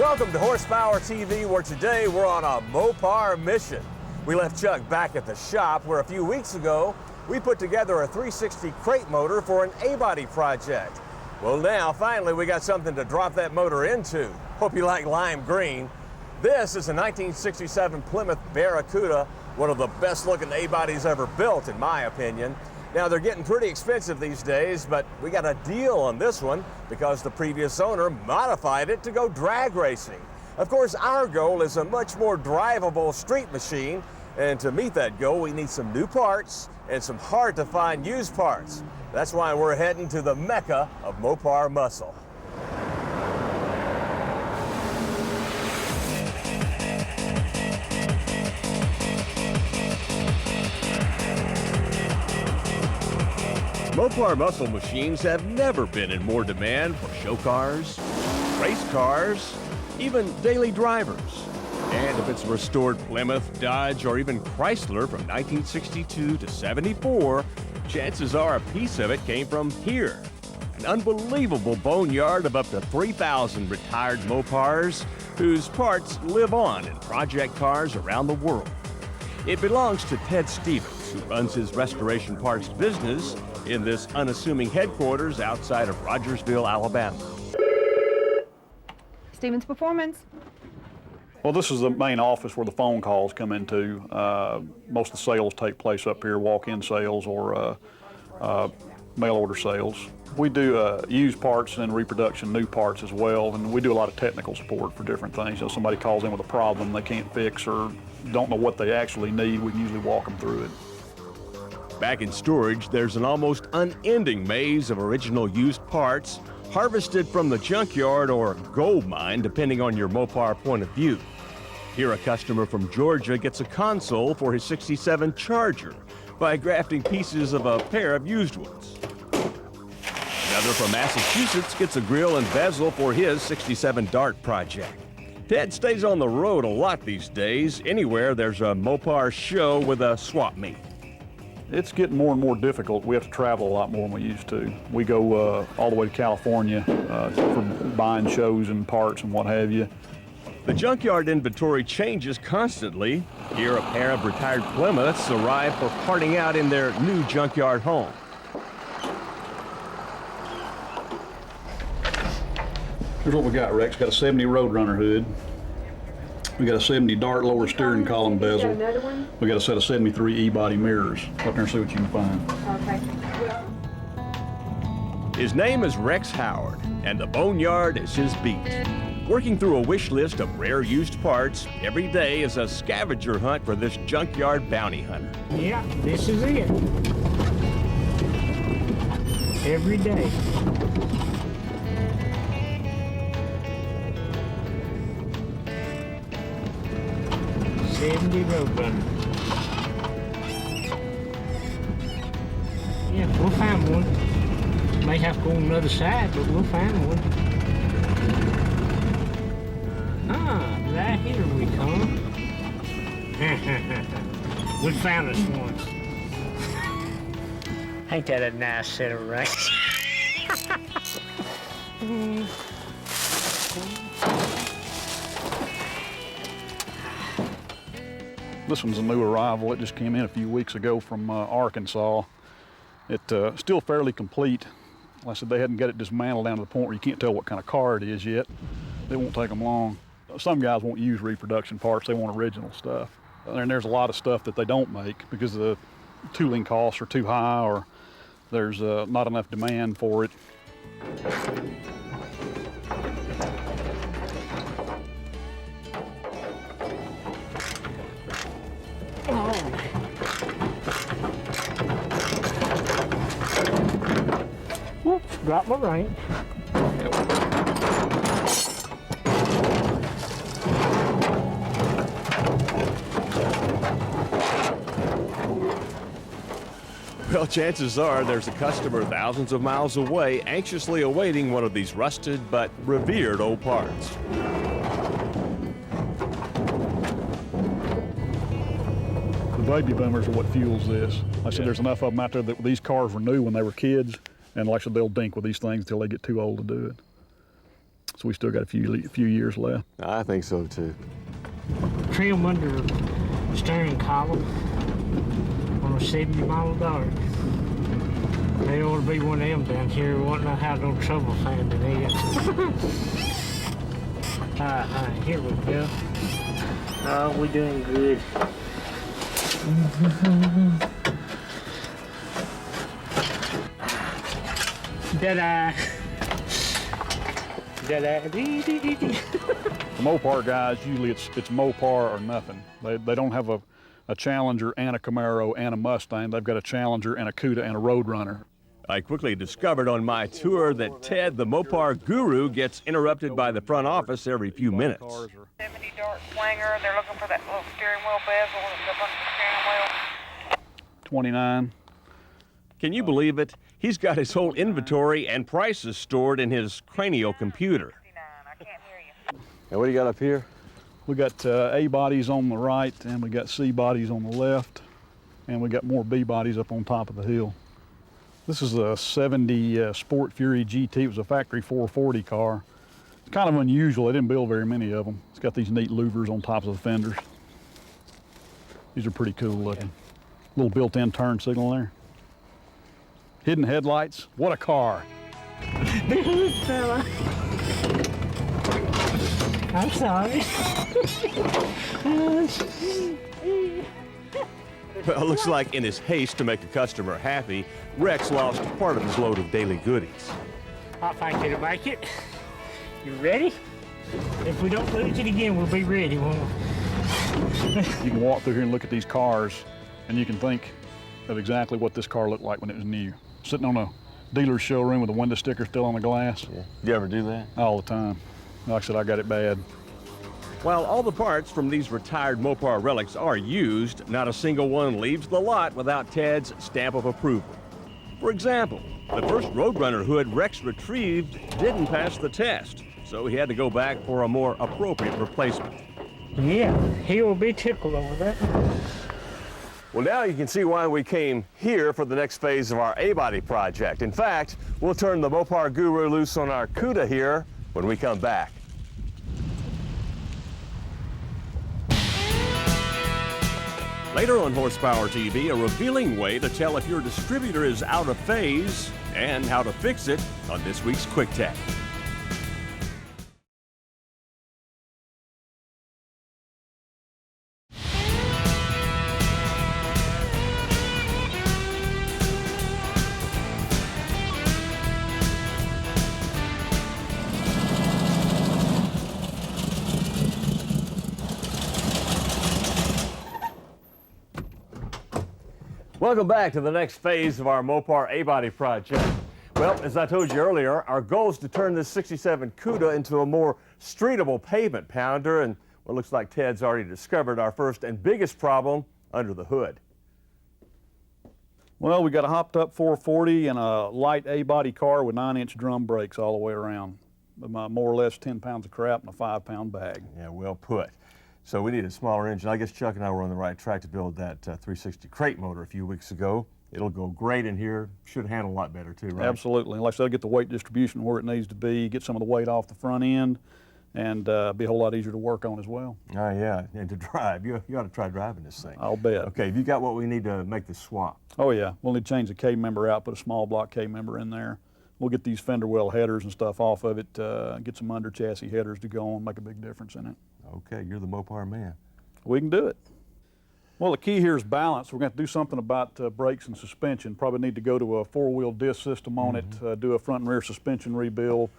Welcome to Horsepower TV, where today we're on a Mopar mission. We left Chuck back at the shop where a few weeks ago we put together a 360 crate motor for an A-body project. Well, now finally we got something to drop that motor into. Hope you like lime green. This is a 1967 Plymouth Barracuda, one of the best looking A-bodies ever built in my opinion. Now, they're getting pretty expensive these days, but we got a deal on this one because the previous owner modified it to go drag racing. Of course, our goal is a much more drivable street machine, and to meet that goal, we need some new parts and some hard-to-find used parts. That's why we're heading to the mecca of Mopar muscle. Mopar muscle machines have never been in more demand for show cars, race cars, even daily drivers. And if it's a restored Plymouth, Dodge, or even Chrysler from 1962 to 74, chances are a piece of it came from here. An unbelievable boneyard of up to 3,000 retired Mopars whose parts live on in project cars around the world. It belongs to Ted Stevens, who runs his restoration parts business in this unassuming headquarters outside of Rogersville, Alabama. Stevens Performance. Well, this is the main office where the phone calls come into. Most of the sales take place up here, walk-in sales or mail order sales. We do used parts and reproduction, new parts as well, and we do a lot of technical support for different things. You know, somebody calls in with a problem they can't fix or don't know what they actually need, we can usually walk them through it. Back in storage, there's an almost unending maze of original used parts harvested from the junkyard or gold mine, depending on your Mopar point of view. Here, a customer from Georgia gets a console for his 67 Charger by grafting pieces of a pair of used ones. Another from Massachusetts gets a grill and bezel for his 67 Dart project. Ted stays on the road a lot these days, anywhere there's a Mopar show with a swap meet. It's getting more and more difficult. We have to travel a lot more than we used to. We go all the way to California for buying shows and parts and what have you. The junkyard inventory changes constantly. Here, a pair of retired Plymouths arrive for parting out in their new junkyard home. Here's what we got, Rex. Got a 70 Roadrunner hood. We got a 70 Dart lower steering column bezel. We got a set of 73 E-body mirrors. Go up there and see what you can find. Okay. His name is Rex Howard, and the boneyard is his beat. Working through a wish list of rare used parts, every day is a scavenger hunt for this junkyard bounty hunter. Yeah, this is it. Every day. Roadrunner. Yeah, we'll find one. May have to go on another side, but we'll find one. Right here we come. We found us one. Ain't that a nice set of rings? This one's a new arrival. It just came in a few weeks ago from Arkansas. It's still fairly complete. Like I said, they hadn't got it dismantled down to the point where you can't tell what kind of car it is yet. It won't take them long. Some guys won't use reproduction parts. They want original stuff. And there's a lot of stuff that they don't make because the tooling costs are too high or there's not enough demand for it. Whoops, dropped my ring. Well, chances are there's a customer thousands of miles away anxiously awaiting one of these rusted but revered old parts. The baby boomers are what fuels this. Like I said, there's enough of them out there that these cars were new when they were kids, and like I said, they'll dink with these things until they get too old to do it. So we still got a few years left. I think so too. Trim under the steering column on a 70-mile dark. There ought to be one of them down here. We won't know how no trouble finding it. Here we go. Oh, we're doing good. Da-da. Da-da. The Mopar guys, usually it's Mopar or nothing. They don't have a Challenger and a Camaro and a Mustang. They've got a Challenger and a Cuda and a Roadrunner. I quickly discovered on my tour that Ted, the Mopar guru, gets interrupted by the front office every few minutes. 70 Dart Slinger. They're looking for that little steering wheel bezel that's up on the steering wheel. 29. Can you believe it? He's got his whole inventory and prices stored in his cranial computer. 69. I can't hear you. And what do you got up here? We got A bodies on the right, and we got C bodies on the left, and we got more B bodies up on top of the hill. This is a 70 Sport Fury GT. It was a factory 440 car. It's kind of unusual. They didn't build very many of them. It's got these neat louvers on top of the fenders. These are pretty cool looking. Little built-in turn signal there. Hidden headlights. What a car. The hood fella. I'm sorry. Well, it looks like in his haste to make a customer happy, Rex lost part of his load of daily goodies. I'll find you to make it. You ready? If we don't lose it again, we'll be ready, won't we? You can walk through here and look at these cars, and you can think of exactly what this car looked like when it was new. Sitting on a dealer's showroom with a window sticker still on the glass. Yeah. You ever do that? All the time. Like I said, I got it bad. While all the parts from these retired Mopar relics are used, not a single one leaves the lot without Ted's stamp of approval. For example, the first Roadrunner hood Rex retrieved didn't pass the test, so he had to go back for a more appropriate replacement. Yeah, he will be tickled over that. Well, now you can see why we came here for the next phase of our A-body project. In fact, we'll turn the Mopar guru loose on our Cuda here when we come back. Later on Horsepower TV, a revealing way to tell if your distributor is out of phase and how to fix it on this week's Quick Tech. Welcome back to the next phase of our Mopar A-body project. Well, as I told you earlier, our goal is to turn this 67 Cuda into a more streetable pavement pounder, and what looks like Ted's already discovered our first and biggest problem under the hood. Well, we got a hopped up 440 and a light A-body car with 9-inch drum brakes all the way around. More or less 10 pounds of crap in a 5-pound bag. Yeah, well put. So we need a smaller engine. I guess Chuck and I were on the right track to build that 360 crate motor a few weeks ago. It'll go great in here. Should handle a lot better too, right? Absolutely. Like I said, get the weight distribution where it needs to be, get some of the weight off the front end, and be a whole lot easier to work on as well. Oh, yeah, and to drive. You ought to try driving this thing. I'll bet. Okay, have you got what we need to make this swap? Oh, yeah. We'll need to change the K-member out, put a small block K-member in there. We'll get these fender well headers and stuff off of it, get some under chassis headers to go on, make a big difference in it. Okay, you're the Mopar man. We can do it. Well, the key here is balance. We're going to do something about brakes and suspension. Probably need to go to a 4-wheel disc system on it, do a front and rear suspension rebuild,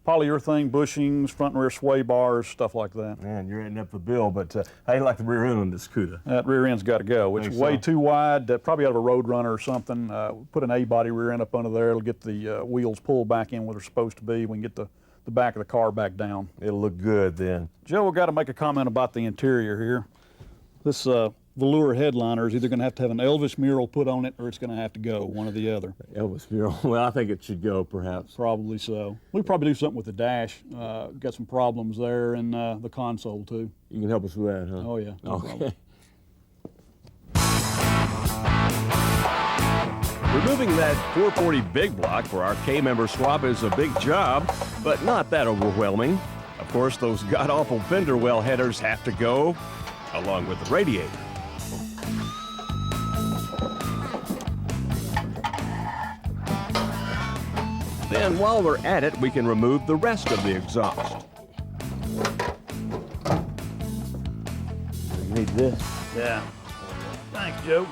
polyurethane bushings, front and rear sway bars, stuff like that. Man, you're ending up the bill, but how do you like the rear end on this Cuda? That rear end's got to go. It's way too wide, probably out of a Roadrunner or something. Put an A-body rear end up under there. It'll get the wheels pulled back in where they're supposed to be. We can get the back of the car back down. It'll look good then. Joe, we've got to make a comment about the interior here. This velour headliner is either going to have an Elvis mural put on it or it's going to have to go, one or the other. Elvis mural. Well, I think it should go, perhaps. Probably so. We'll probably do something with the dash. Got some problems there, and the console, too. You can help us with that, huh? Oh, yeah. No problem. Removing that 440 big block for our K-member swap is a big job, but not that overwhelming. Of course, those god-awful fender well headers have to go, along with the radiator. Then while we're at it, we can remove the rest of the exhaust. You need this. Yeah. Thanks, Joe.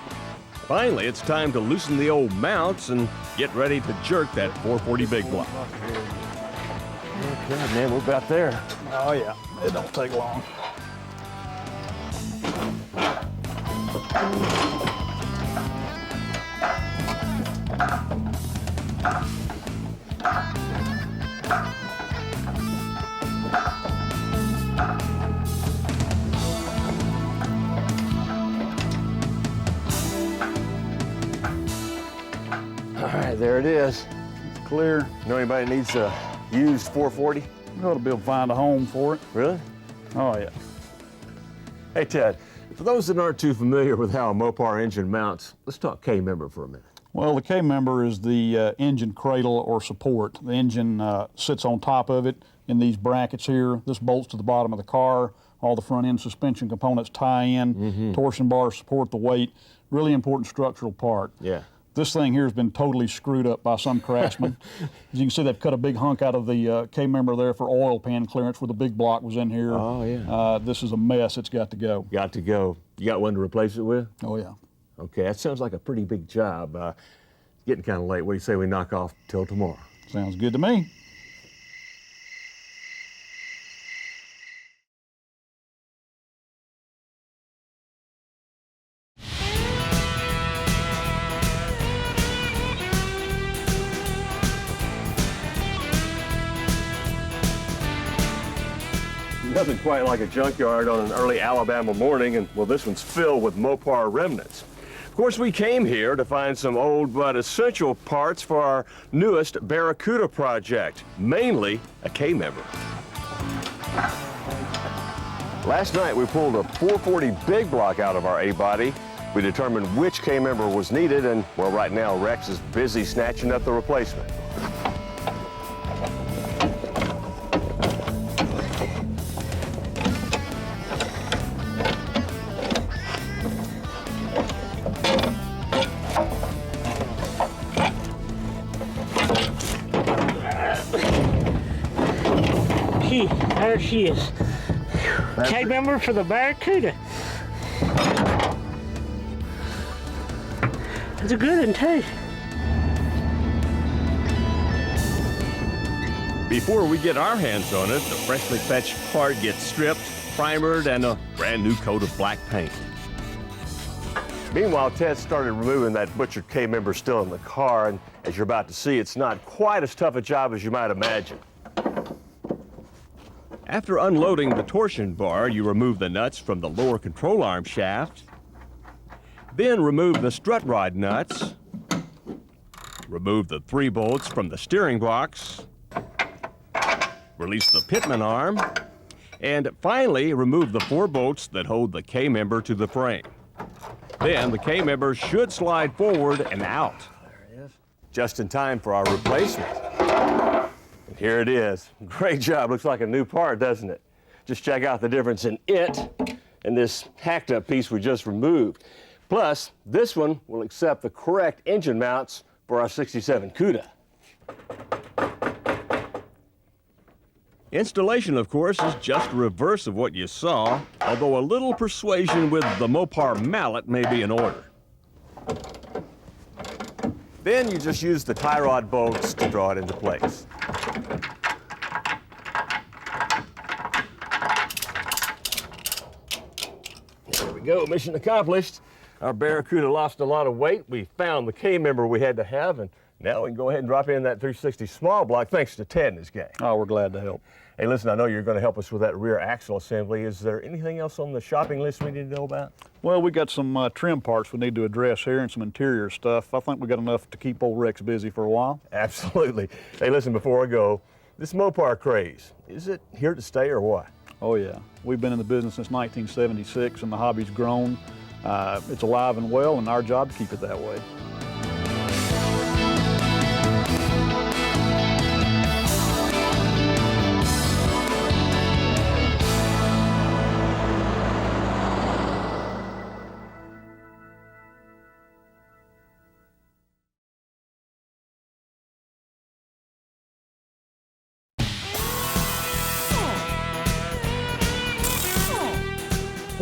Finally, it's time to loosen the old mounts and get ready to jerk that 440 big block. Okay, man, we're about there. Oh, yeah. It don't take long. All right, there it is. It's clear. You know anybody that needs a used 440? We ought to be able to find a home for it. Really? Oh, yeah. Hey, Ted, for those that aren't too familiar with how a Mopar engine mounts, let's talk K-member for a minute. Well, the K-member is the engine cradle or support. The engine sits on top of it in these brackets here. This bolts to the bottom of the car. All the front end suspension components tie in. Torsion bars support the weight. Really important structural part. Yeah. This thing here has been totally screwed up by some craftsman. As you can see, they've cut a big hunk out of the K-member there for oil pan clearance where the big block was in here. Oh, yeah. This is a mess. It's got to go. Got to go. You got one to replace it with? Oh, yeah. Okay, that sounds like a pretty big job. Getting kind of late. What do you say we knock off till tomorrow? Sounds good to me. Nothing quite like a junkyard on an early Alabama morning, and well, this one's filled with Mopar remnants. Of course, we came here to find some old but essential parts for our newest Barracuda project, mainly a K-member. Last night, we pulled a 440 big block out of our A-body. We determined which K-member was needed, and well, right now, Rex is busy snatching up the replacement. There she is. K-member for the Barracuda. It's a good one, too. Before we get our hands on it, the freshly fetched part gets stripped, primered, and a brand new coat of black paint. Meanwhile, Ted started removing that butchered K-member still in the car, and as you're about to see, it's not quite as tough a job as you might imagine. After unloading the torsion bar, you remove the nuts from the lower control arm shaft, then remove the strut rod nuts, remove the 3 bolts from the steering box, release the pitman arm, and finally remove the 4 bolts that hold the K-member to the frame. Then the K-member should slide forward and out. There it is. Just in time for our replacement. And here it is. Great job. Looks like a new part, doesn't it? Just check out the difference in it and this hacked up piece we just removed. Plus, this one will accept the correct engine mounts for our 67 CUDA. Installation, of course, is just the reverse of what you saw, although a little persuasion with the Mopar mallet may be in order. Then you just use the tie rod bolts to draw it into place. There we go, mission accomplished. Our Barracuda lost a lot of weight. We found the K-member we had to have, and now we can go ahead and drop in that 360 small block thanks to Ted and his gang. Oh, we're glad to help. Hey, listen, I know you're going to help us with that rear axle assembly. Is there anything else on the shopping list we need to know about? Well, we got some trim parts we need to address here and some interior stuff. I think we got enough to keep old Rex busy for a while. Absolutely. Hey, listen, before I go, this Mopar craze, is it here to stay or what? Oh, yeah. We've been in the business since 1976, and the hobby's grown. It's alive and well, and our job to keep it that way.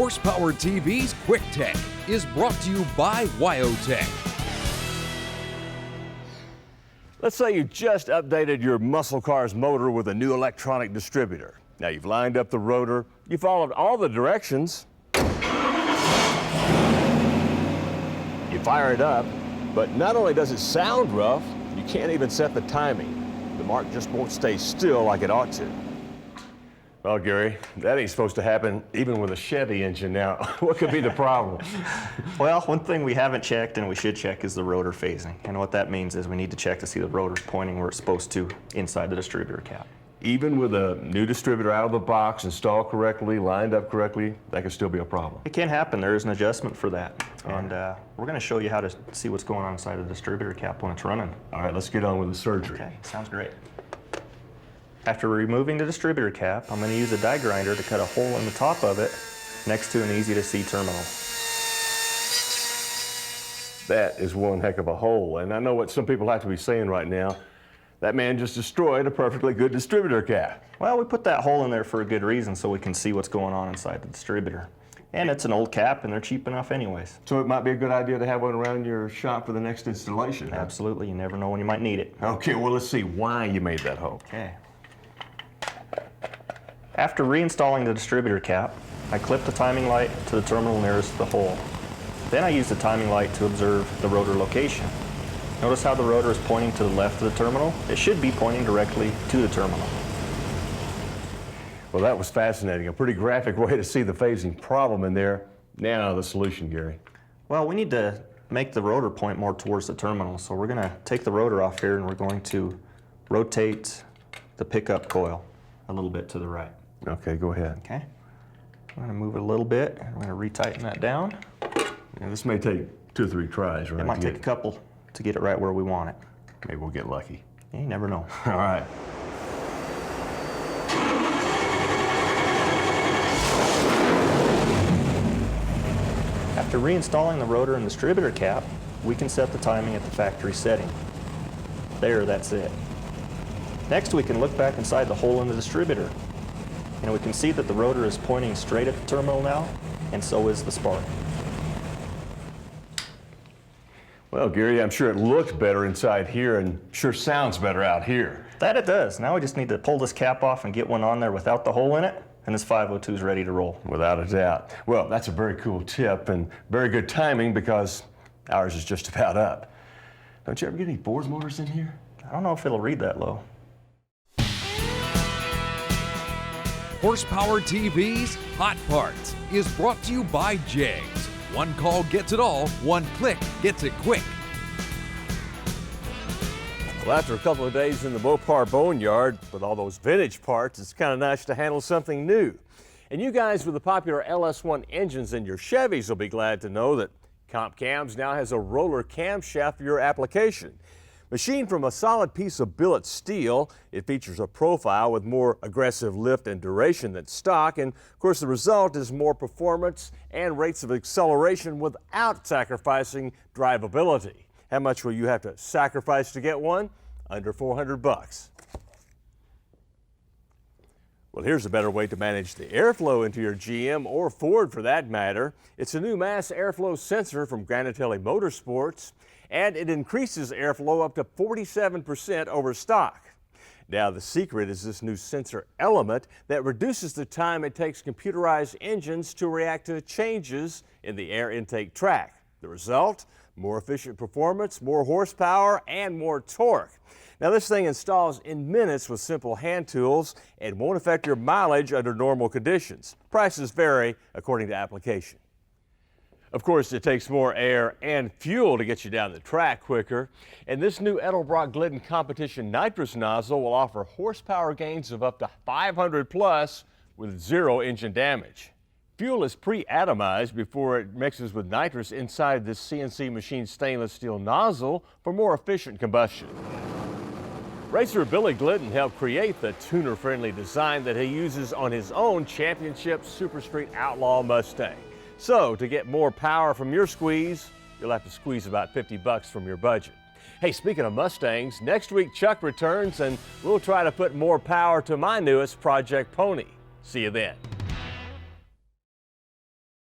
Horsepower TV's Quick Tech is brought to you by Wyotech. Let's say you just updated your muscle car's motor with a new electronic distributor. Now you've lined up the rotor, you followed all the directions. You fire it up, but not only does it sound rough, you can't even set the timing. The mark just won't stay still like it ought to. Well, Gary, that ain't supposed to happen even with a Chevy engine now. What could be the problem? Well, one thing we haven't checked and we should check is the rotor phasing. And what that means is we need to check to see the rotor's pointing where it's supposed to inside the distributor cap. Even with a new distributor out of the box, installed correctly, lined up correctly, that could still be a problem. It can happen. There is an adjustment for that. And we're going to show you how to see what's going on inside the distributor cap when it's running. All right, let's get on with the surgery. Okay, sounds great. After removing the distributor cap, I'm going to use a die grinder to cut a hole in the top of it next to an easy-to-see terminal. That is one heck of a hole, and I know what some people have to be saying right now. That man just destroyed a perfectly good distributor cap. Well, we put that hole in there for a good reason, so we can see what's going on inside the distributor. And it's an old cap, and they're cheap enough anyways. So it might be a good idea to have one around your shop for the next installation. Huh? Absolutely. You never know when you might need it. Okay, well, let's see why you made that hole. Okay. After reinstalling the distributor cap, I clip the timing light to the terminal nearest the hole. Then I use the timing light to observe the rotor location. Notice how the rotor is pointing to the left of the terminal? It should be pointing directly to the terminal. Well, that was fascinating. A pretty graphic way to see the phasing problem in there. Now the solution, Gary. Well, we need to make the rotor point more towards the terminal, so we're going to take the rotor off here and we're going to rotate the pickup coil a little bit to the right. Okay, go ahead. Okay. I'm going to move it a little bit and we're going to retighten that down. Yeah, this may take 2 or 3 tries, right? It might take a couple to get it right where we want it. Maybe we'll get lucky. You never know. All right. After reinstalling the rotor and distributor cap, we can set the timing at the factory setting. There, that's it. Next, we can look back inside the hole in the distributor, and we can see that the rotor is pointing straight at the terminal now, and so is the spark. Well, Gary, I'm sure it looks better inside here and sure sounds better out here. That it does. Now we just need to pull this cap off and get one on there without the hole in it, and this 502 is ready to roll. Without a doubt. Well, that's a very cool tip and very good timing because ours is just about up. Don't you ever get any Ford motors in here? I don't know if it'll read that low. Horsepower TV's Hot Parts is brought to you by Jegs. One call gets it all, one click gets it quick. Well, after a couple of days in the Mopar Boneyard with all those vintage parts, it's kind of nice to handle something new. And you guys with the popular LS1 engines in your Chevys will be glad to know that Comp Cams now has a roller camshaft for your application. Machined from a solid piece of billet steel, it features a profile with more aggressive lift and duration than stock, and of course the result is more performance and rates of acceleration without sacrificing drivability. How much will you have to sacrifice to get one? Under $400. Well, here's a better way to manage the airflow into your GM or Ford for that matter. It's a new mass airflow sensor from Granatelli Motorsports, and it increases airflow up to 47% over stock. Now, the secret is this new sensor element that reduces the time it takes computerized engines to react to changes in the air intake tract. The result? More efficient performance, more horsepower, and more torque. Now, this thing installs in minutes with simple hand tools and won't affect your mileage under normal conditions. Prices vary according to application. Of course, it takes more air and fuel to get you down the track quicker. And this new Edelbrock Glidden Competition nitrous nozzle will offer horsepower gains of up to 500 plus with 0 engine damage. Fuel is pre-atomized before it mixes with nitrous inside this CNC machined stainless steel nozzle for more efficient combustion. Racer Billy Glidden helped create the tuner-friendly design that he uses on his own championship Super Street Outlaw Mustang. So, to get more power from your squeeze, you'll have to squeeze about $50 from your budget. Hey, speaking of Mustangs, next week Chuck returns and we'll try to put more power to my newest Project Pony. See you then.